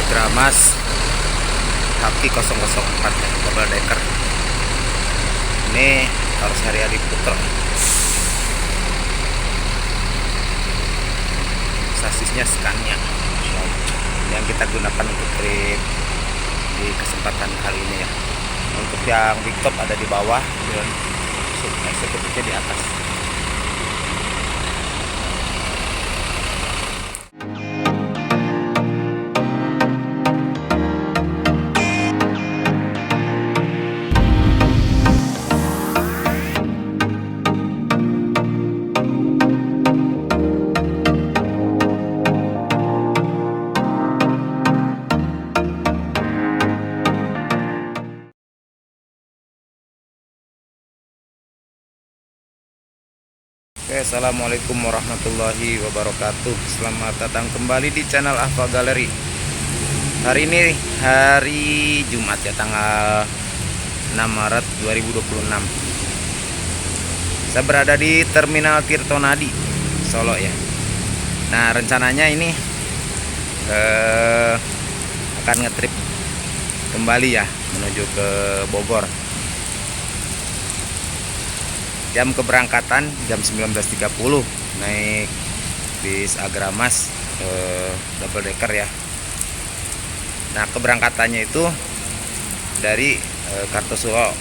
Agramas kaki 004 ya, double decker. Ini harus hari-hari Putro. Sasisnya Scania yang kita gunakan untuk trip di kesempatan kali ini ya. Untuk yang big top ada di bawah dan eksekutifnya di atas. Oke, assalamualaikum warahmatullahi wabarakatuh. Selamat datang kembali di channel Ahva Gallery. Hari ini hari Jumat ya, tanggal 6 Maret 2026. Saya berada di Terminal Tirtonadi, Solo ya. Nah, rencananya ini akan ngetrip kembali ya menuju ke Bogor. Jam keberangkatan jam 19.30 naik bis Agramas double decker ya. Nah, keberangkatannya itu dari Kartosuro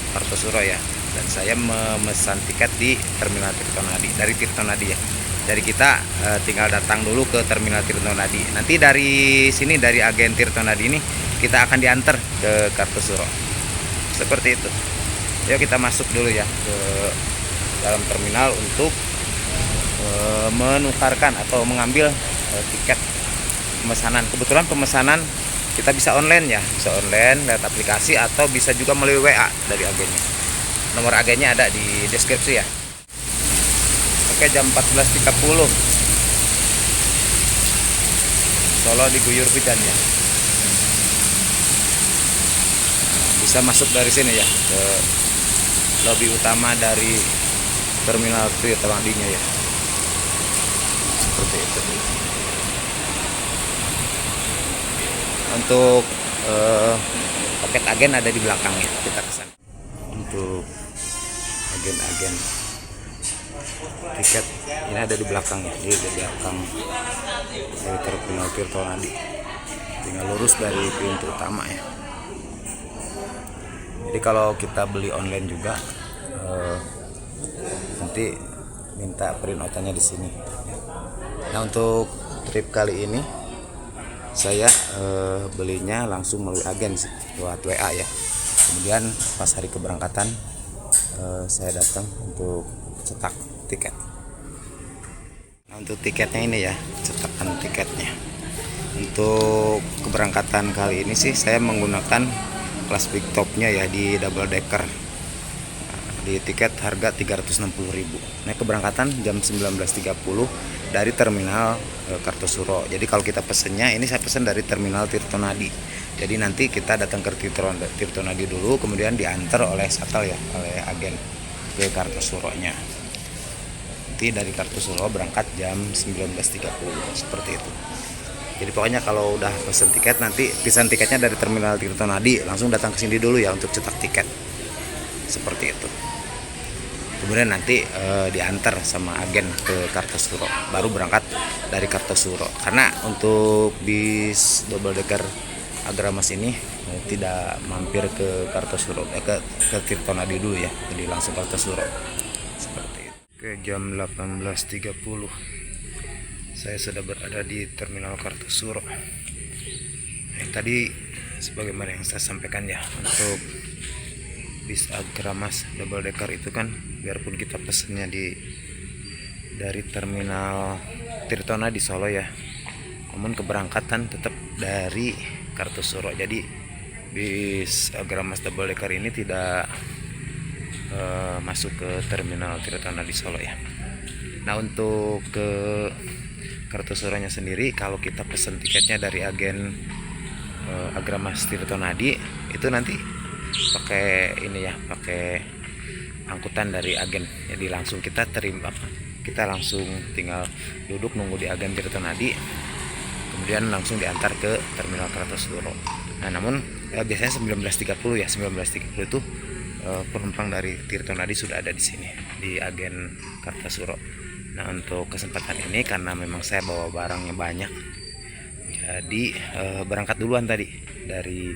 ya, dan saya memesan tiket di Terminal Tirtonadi, dari Tirtonadi ya. Jadi kita tinggal datang dulu ke Terminal Tirtonadi. Nanti dari sini, dari agen Tirtonadi ini, kita akan diantar ke Kartosuro. Seperti itu. Yuk kita masuk dulu ya ke dalam terminal untuk menukarkan atau mengambil tiket pemesanan. Kebetulan pemesanan kita bisa online ya, bisa online lewat aplikasi atau bisa juga melalui WA dari agennya. Nomor agennya ada di deskripsi ya. Oke, jam 14.30 Solo diguyur hujan ya. Bisa masuk dari sini ya ke lobi utama dari Terminal Tirtonadi-nya ya. Seperti itu. Untuk paket agen ada di belakangnya. Kita kesana. Untuk agen-agen tiket ini ada di belakangnya. Di belakang dari Terminal Tirtonadi. Tinggal lurus dari pintu utama ya. Jadi kalau kita beli online juga nanti minta print out-nya di sini. Nah, untuk trip kali ini saya belinya langsung melalui agen sih, lewat WA ya. Kemudian pas hari keberangkatan saya datang untuk cetak tiket. Nah, untuk tiketnya ini ya, cetakan tiketnya. Untuk keberangkatan kali ini sih saya menggunakan kelas big topnya ya, di double decker. Di tiket harga 360.000. Nah, keberangkatan jam 19.30 dari terminal Kartosuro. Jadi kalau kita pesennya, ini saya pesan dari Terminal Tirtonadi. Jadi nanti kita datang ke Tirtonadi dulu, kemudian diantar oleh shuttle ya, oleh agen ke Kartosuronya. Nanti dari Kartosuro berangkat jam 19.30 seperti itu. Jadi pokoknya kalau udah pesen tiket, nanti pesan tiketnya dari Terminal Tirtonadi, langsung datang ke sini dulu ya untuk cetak tiket. Seperti itu. Kemudian nanti diantar sama agen ke Kartosuro, baru berangkat dari Kartosuro. Karena untuk bis double decker Agramas ini tidak mampir ke Kartosuro, ke Tirtonadi dulu ya, jadi langsung Kartosuro. Seperti itu. Oke, jam 18.30 saya sudah berada di Terminal Kartosuro. Tadi sebagaimana yang saya sampaikan ya, untuk bis Agramas double decker itu kan, biarpun kita pesennya dari Terminal Tirtonadi Solo ya, namun keberangkatan tetap dari Kartosuro. Jadi bis Agramas double decker ini tidak masuk ke Terminal Tirtonadi Solo ya. Nah, untuk ke Kartosuronya sendiri, kalau kita pesen tiketnya dari agen Agramas Tirtonadi, itu nanti pakai ini ya, pakai angkutan dari agen. Jadi langsung kita langsung tinggal duduk nunggu di agen Tirtonadi, kemudian langsung diantar ke Terminal Kartosuro. Nah, namun biasanya 19.30 ya, 19.30 itu penumpang dari Tirtonadi sudah ada di sini di agen Kartosuro. Nah, untuk kesempatan ini karena memang saya bawa barangnya banyak, jadi berangkat duluan tadi dari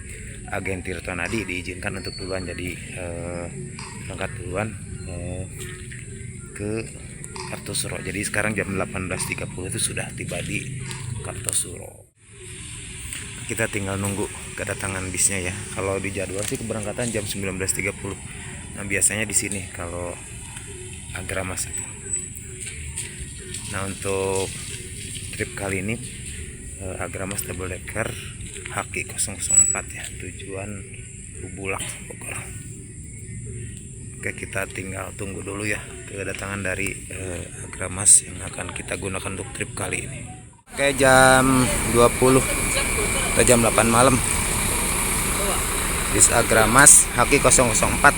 agen Tirtonadi, diizinkan untuk duluan, jadi berangkat duluan ke Kartosuro. Jadi sekarang jam 18.30 itu sudah tiba di Kartosuro. Kita tinggal nunggu kedatangan bisnya ya. Kalau di jadwal sih keberangkatan jam 19.30. Nah, biasanya di sini kalau Agramas itu. Nah, untuk trip kali ini Agramas double decker Haki 004 ya, tujuan Bubulak, Bogor. Oke, kita tinggal tunggu dulu ya kedatangan dari Agramas yang akan kita gunakan untuk trip kali ini. Oke, jam 20 atau jam 8 malam bis Agramas Haki 004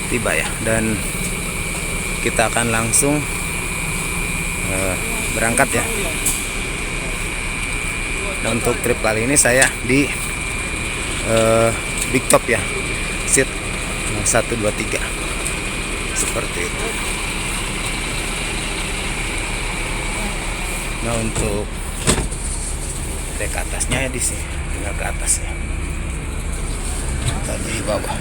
tiba ya, dan kita akan langsung berangkat ya. Nah, untuk trip kali ini saya di Big Top ya, seat 123 seperti itu. Nah, untuk dek atasnya ya di sini, tinggal ke atas ya. Tadi di bawah.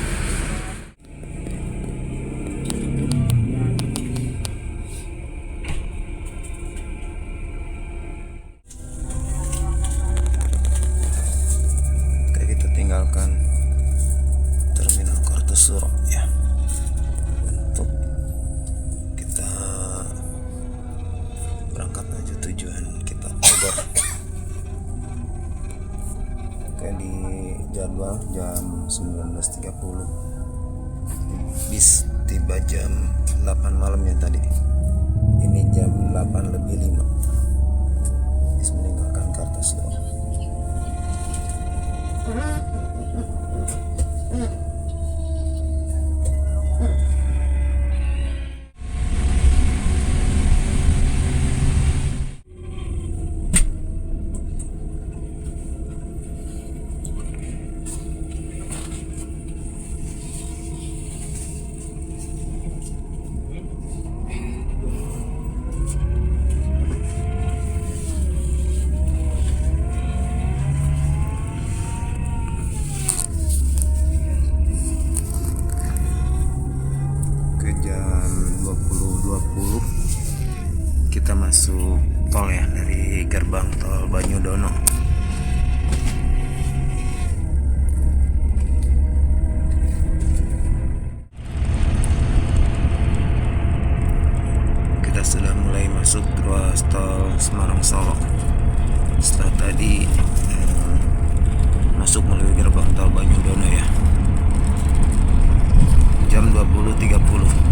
Oke, kita tinggalkan Terminal Kartosuro ya. Untuk kita berangkat menuju tujuan kita, Bogor. Oke, di jadwal jam 19.30 bis tiba jam 8 malam ya tadi. Ini jam 8:05 bis meninggalkan Kartosuro. Kita masuk tol ya, dari gerbang tol Banyudono. Kita sudah mulai masuk ruas tol Semarang Solo. Setelah tadi masuk melalui gerbang tol Banyudono ya. Jam 20.30.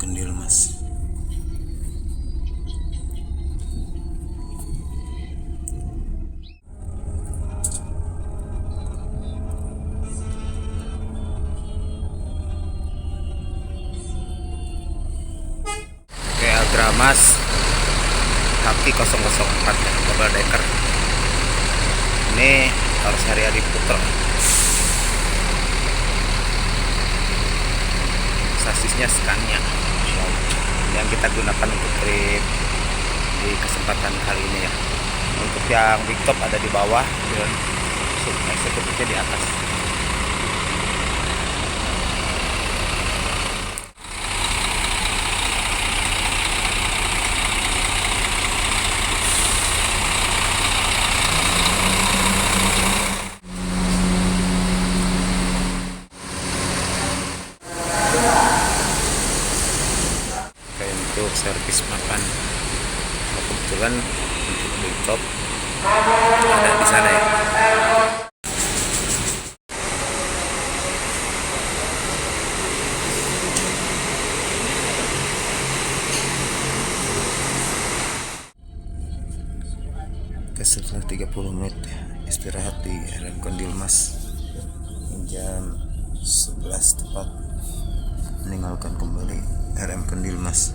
Kendil Mas. Oke, Agramas Haki 004 ya, double decker. Ini harus hari-hari puter. Sasisnya Scania yang kita gunakan untuk trip di kesempatan kali ini ya. Untuk yang Big Top ada di bawah dan eksekutifnya di atas. untuk servis makan. Nah, kebetulan untuk beli top ada di sana ya. Setelah 30 menit istirahat di RM Kondil Mas, jam 11 tepat meninggalkan kembali RM Kondil Mas.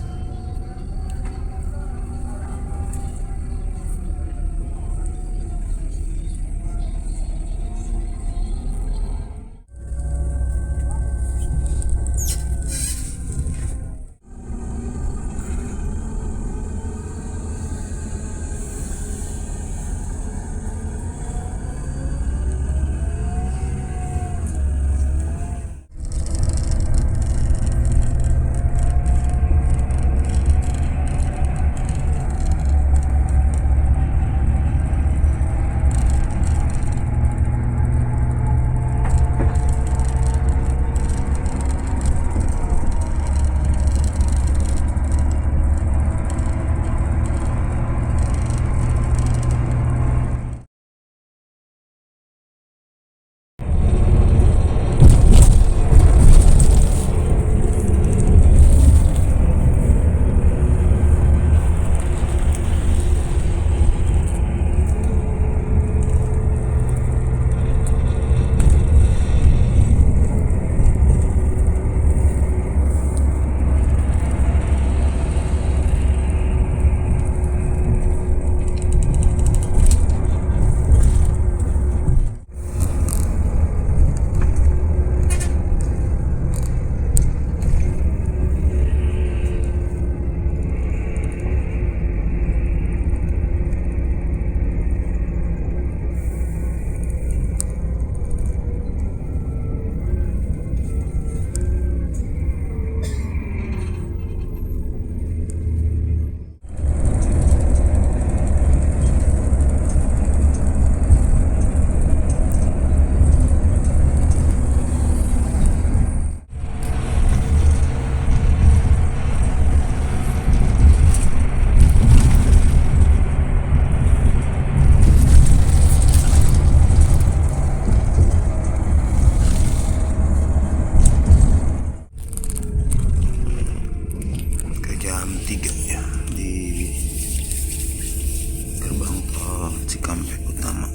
Jam 3 ya di gerbang tol Cikampek Utama.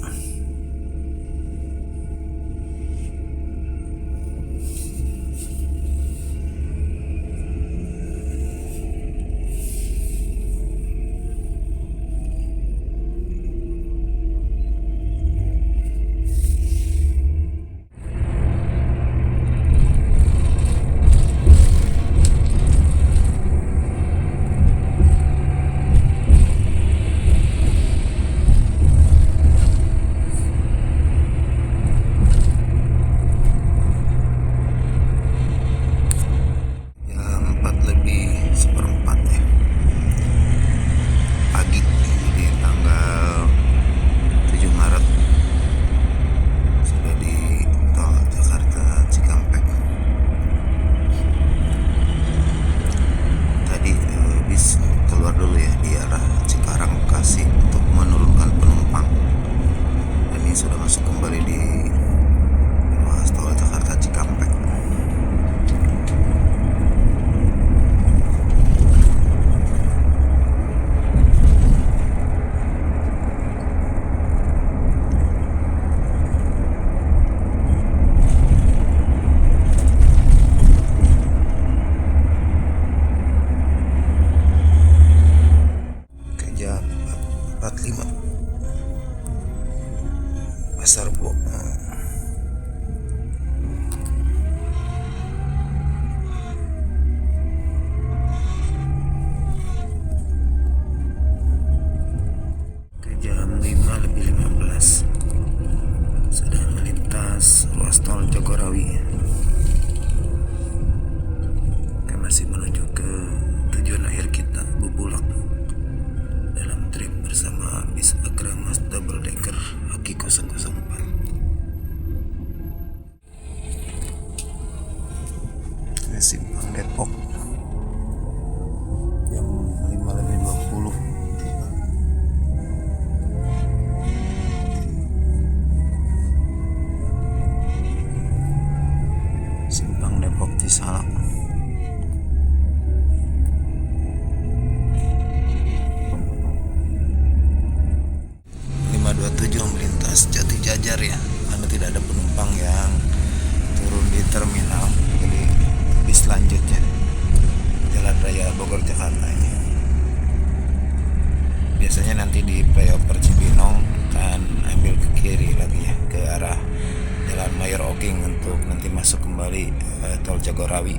Jagorawi.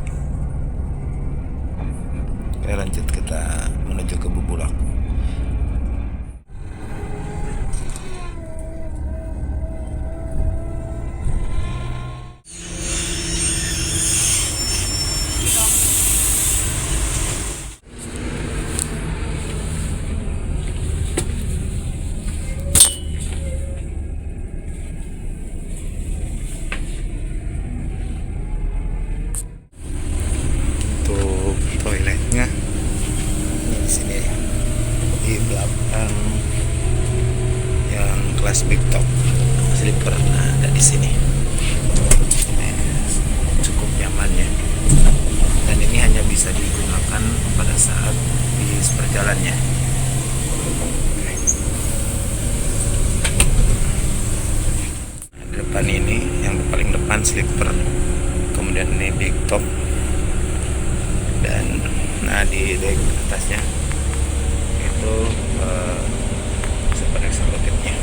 Oke, lanjut kita menuju ke Bubulak. Untuk toiletnya ini di sini ya, di belakang yang kelas big top sleeper. Nah, ada di sini. Cukup nyaman ya. Dan ini hanya bisa digunakan pada saat bis perjalannya. Di depan ini yang paling depan sleeper, kemudian ini big top, dan nah di dek atasnya itu super executive-nya.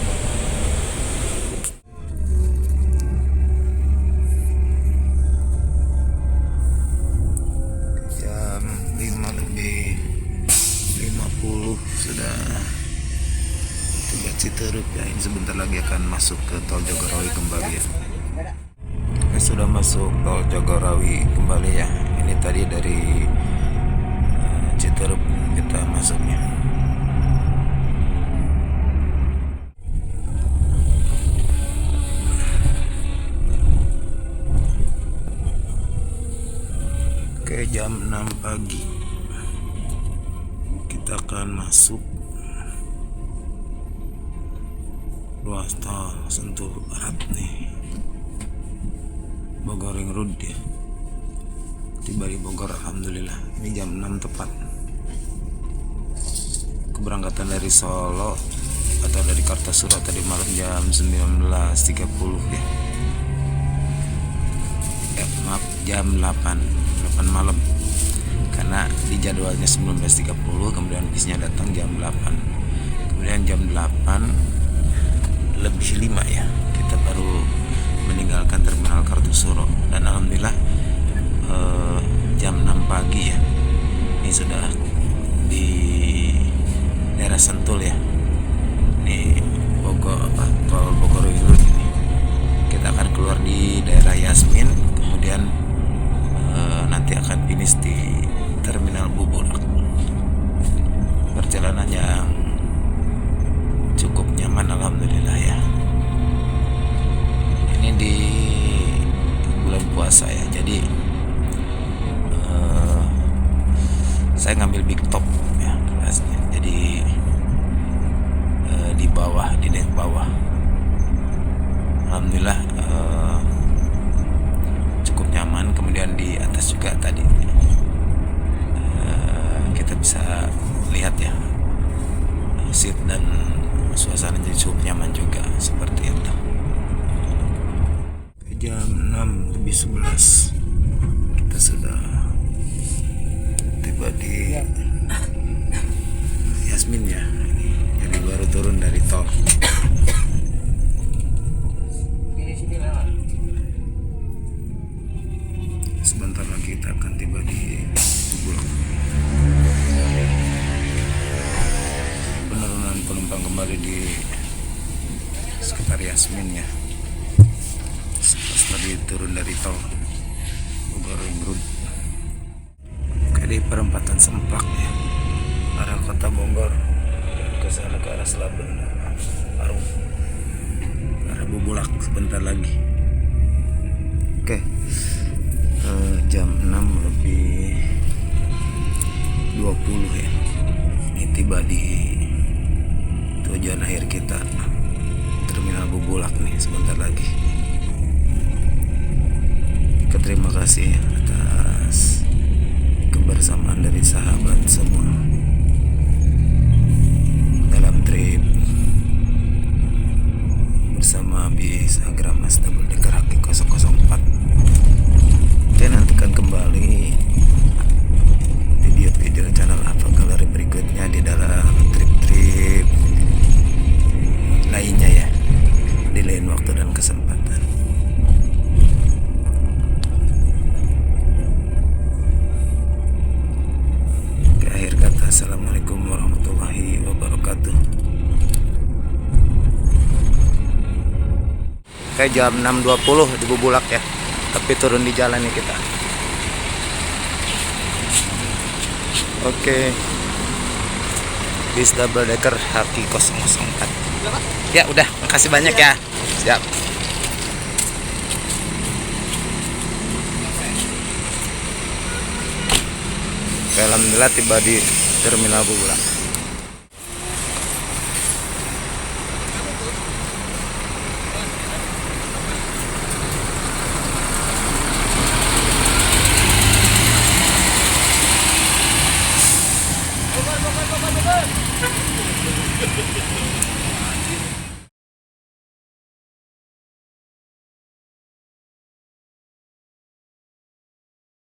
Jam 5:50 sudah tiba Citerep ya. Ini sebentar lagi akan masuk ke tol Jagorawi kembali ya. Sudah masuk tol Jagorawi kembali ya. Ini tadi dari Citerep kita masuknya. Oke, jam 6 pagi kita akan masuk ruas tol Sentul Barat nih, Bogor Ring Road ya. Tiba di Bogor alhamdulillah. Ini jam 6 tepat. Keberangkatan dari Solo atau dari Kartasura tadi malam jam 19.30 ya. Maaf, jam 8 malam. Karena di jadwalnya 19.30, kemudian bisnya datang jam 8. Kemudian jam 8:05 ya, kita baru meninggalkan terminal Kartasura. Dan alhamdulillah jam 6 pagi ya, ini sudah di daerah Sentul ya. Ini tol Bogor Ring Road ini. Kita akan keluar di daerah Yasmin, kemudian nanti akan finish di terminal Bubulak. Perjalanan yang cukup nyaman alhamdulillah ya. Ini di bulan puasa ya, jadi saya ngambil big top ya kelasnya. Jadi di bawah, di dek bawah. Alhamdulillah cukup nyaman. Kemudian di atas juga tadi kita bisa lihat ya seat dan suasana jadi cukup nyaman juga seperti itu. Jam 6:11 kita sudah tiba di Yasmin ya. Jadi baru turun dari tol. Sebentar lagi kita akan tiba di Bubulak. Penurunan penumpang kembali di sekitar Yasmin ya. Pas tadi turun dari tol Bogor Ring Road. Oke, di perempatan Semplak ya, arah kota Bogor, ke sana ke arah Selaben, Parung, arah Bubulak sebentar lagi. Oke, jam 6:20 ya, ini tiba di tujuan akhir kita, terminal Bubulak nih sebentar lagi. Terima kasih atas kebersamaan dari sahabat semua dalam trip bersama bis Agramas Double Decker Haki 004. Dan nantikan kembali video-video channel Apa Galeri berikutnya di dalam trip-trip lainnya ya, di lain waktu dan kesempatan. sampai jam 6.20 di Bubulak ya. Tapi turun di jalan nih kita. Oke. Bis double decker Harki 004. Ya udah, makasih banyak ya. Siap. Alhamdulillah tiba di Terminal Bubulak.